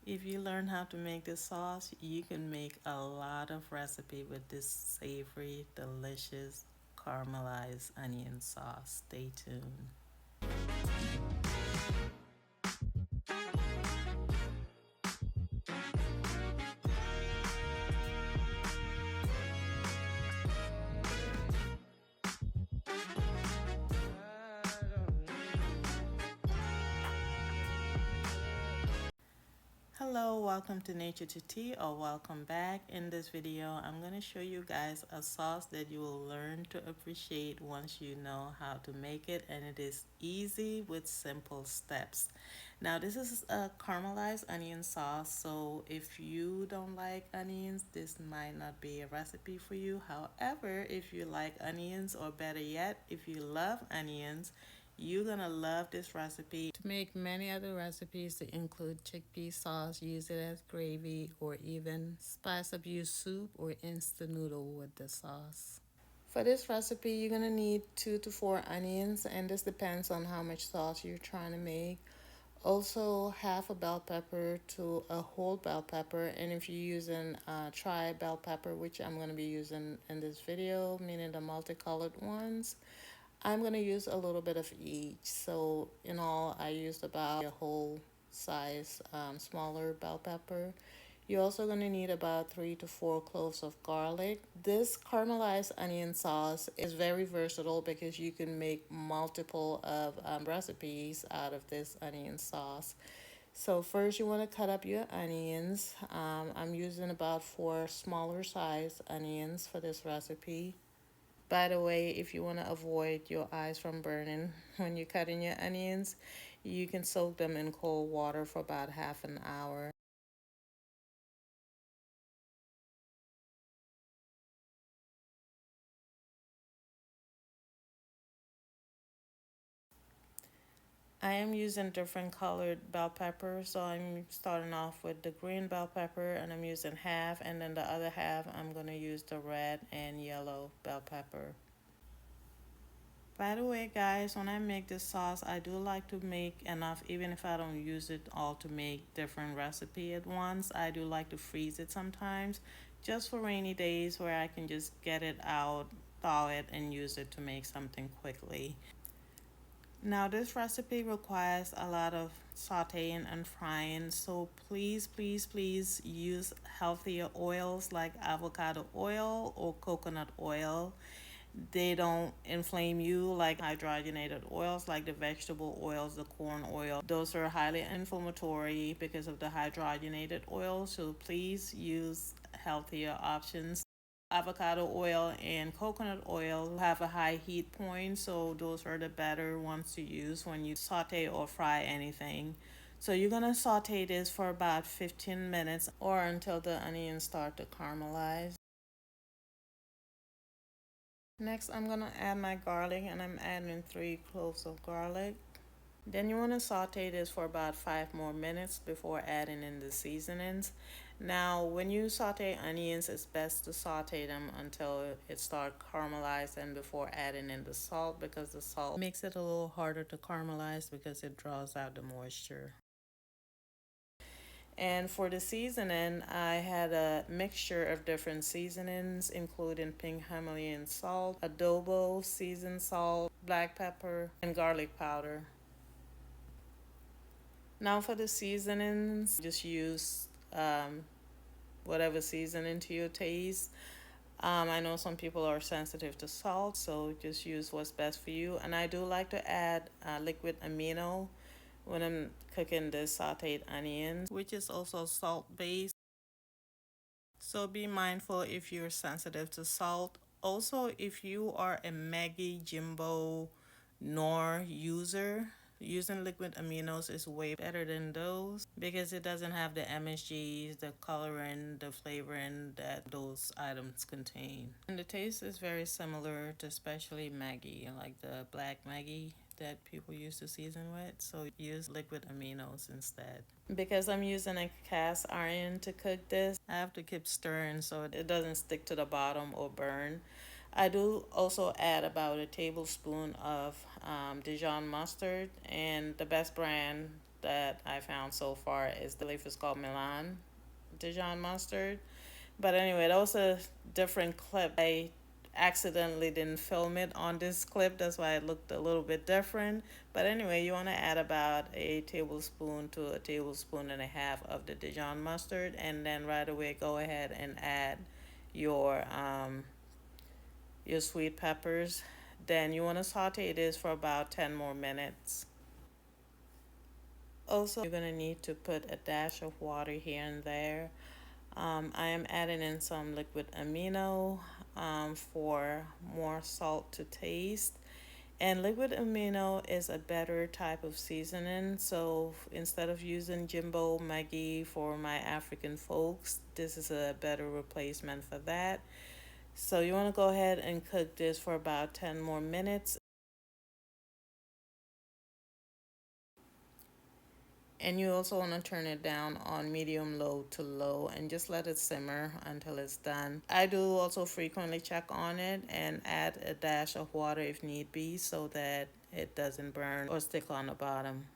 If you learn how to make this sauce, you can make a lot of recipe with this savory, delicious caramelized onion sauce. Stay tuned. Hello, welcome to Nature to Tea, or welcome back. In this video, I'm going to show you guys a sauce that you will learn to appreciate once you know how to make it, and it is easy with simple steps. Now, this is a caramelized onion sauce, so if you don't like onions, this might not be a recipe for you. However, if you like onions, or better yet, if you love onions, you're gonna love this recipe. To make many other recipes to include chickpea sauce, use it as gravy, or even spice up your soup or instant noodle with the sauce. For this recipe, you're gonna need 2 to 4 onions, and this depends on how much sauce you're trying to make. Also, half a bell pepper to a whole bell pepper, and if you're using tri bell pepper, which I'm gonna be using in this video, meaning the multicolored ones, I'm going to use a little bit of each. So in all, I used about a whole size smaller bell pepper. You're also going to need about 3 to 4 cloves of garlic. This caramelized onion sauce is very versatile because you can make multiple of recipes out of this onion sauce. So first you want to cut up your onions. I'm using about 4 smaller size onions for this recipe. By the way, if you want to avoid your eyes from burning when you're cutting your onions, you can soak them in cold water for about half an hour. I am using different colored bell peppers, so I'm starting off with the green bell pepper and I'm using half, and then the other half I'm going to use the red and yellow bell pepper. By the way, guys, when I make this sauce, I do like to make enough, even if I don't use it all to make different recipe at once. I do like to freeze it sometimes, just for rainy days where I can just get it out, thaw it, and use it to make something quickly. Now, this recipe requires a lot of sauteing and frying, so please use healthier oils like avocado oil or coconut oil. They don't inflame you like hydrogenated oils, like the vegetable oils, the corn oil. Those are highly inflammatory because of the hydrogenated oil, so please use healthier options. Avocado oil and coconut oil have a high heat point, so those are the better ones to use when you saute or fry anything. So you're gonna saute this for about 15 minutes or until the onions start to caramelize. Next, I'm gonna add my garlic, and I'm adding 3 cloves of garlic. Then you want to saute this for about 5 more minutes before adding in the seasonings. Now, when you saute onions, it's best to saute them until it starts caramelizing before adding in the salt, because the salt makes it a little harder to caramelize because it draws out the moisture. And for the seasoning, I had a mixture of different seasonings, including pink Himalayan salt, adobo, seasoned salt, black pepper, and garlic powder. Now for the seasonings, just use whatever seasoning to your taste. I know some people are sensitive to salt, so just use what's best for you. And I do like to add liquid amino when I'm cooking this sauteed onions, which is also salt based. So be mindful if you're sensitive to salt. Also, if you are a Maggi, Jimbo, Knorr user, using liquid aminos is way better than those because it doesn't have the MSGs, the coloring, the flavoring that those items contain. And the taste is very similar to especially Maggi, like the black Maggi that people use to season with. So use liquid aminos instead. Because I'm using a cast iron to cook this, I have to keep stirring so it doesn't stick to the bottom or burn. I do also add about a tablespoon of Dijon mustard, and the best brand that I found so far is, the leaf is called Milan Dijon mustard. But anyway, that was a different clip. I accidentally didn't film it on this clip. That's why it looked a little bit different. But anyway, you want to add about a tablespoon to a tablespoon and a half of the Dijon mustard. And then right away, go ahead and add your, your sweet peppers. Then you want to saute this for about 10 more minutes. Also, you're going to need to put a dash of water here and there. I am adding in some liquid amino for more salt to taste. And liquid amino is a better type of seasoning. So instead of using Jimbo Maggi for my African folks, this is a better replacement for that. So you want to go ahead and cook this for about 10 more minutes. And you also want to turn it down on medium low to low and just let it simmer until it's done. I do also frequently check on it and add a dash of water if need be so that it doesn't burn or stick on the bottom.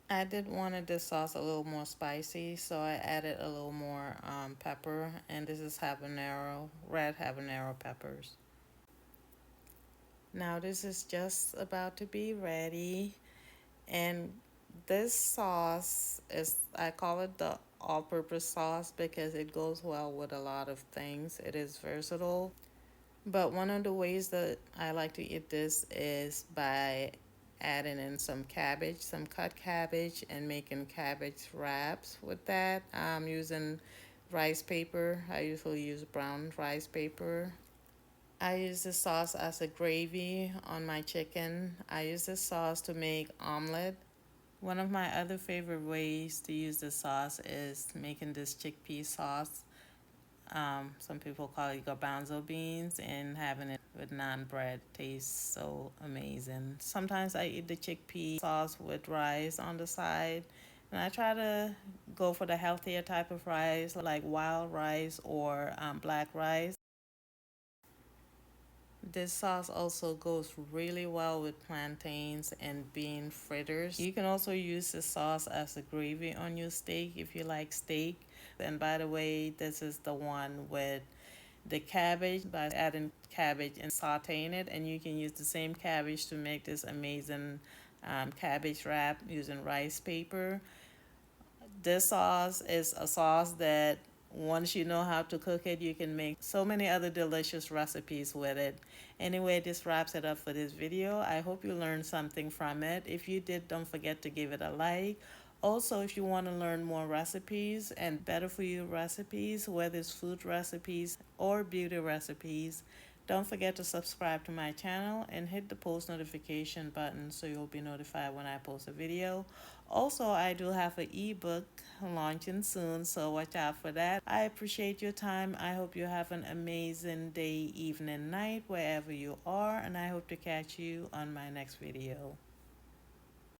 I did wanted this sauce a little more spicy, so I added a little more pepper, and this is habanero, red habanero peppers. Now this is just about to be ready, and this sauce is, I call it the all-purpose sauce because it goes well with a lot of things. It is versatile. But one of the ways that I like to eat this is by adding in some cabbage, some cut cabbage, and making cabbage wraps with that. I'm using rice paper. I usually use brown rice paper. I use this sauce as a gravy on my chicken. I use this sauce to make omelet. One of my other favorite ways to use this sauce is making this chickpea sauce. Some people call it garbanzo beans, and having it with naan bread tastes so amazing. Sometimes I eat the chickpea sauce with rice on the side, and I try to go for the healthier type of rice like wild rice or black rice. This sauce also goes really well with plantains and bean fritters. You can also use this sauce as a gravy on your steak if you like steak. And by the way, this is the one with the cabbage, by adding cabbage and sauteing it. And you can use the same cabbage to make this amazing cabbage wrap using rice paper. This sauce is a sauce that once you know how to cook it, you can make so many other delicious recipes with it. Anyway, this wraps it up for this video. I hope you learned something from it. If you did, don't forget to give it a like. Also, if you want to learn more recipes and better for you recipes, whether it's food recipes or beauty recipes, don't forget to subscribe to my channel and hit the post notification button so you'll be notified when I post a video. Also, I do have an ebook launching soon, so watch out for that. I appreciate your time. I hope you have an amazing day, evening, night, wherever you are, and I hope to catch you on my next video.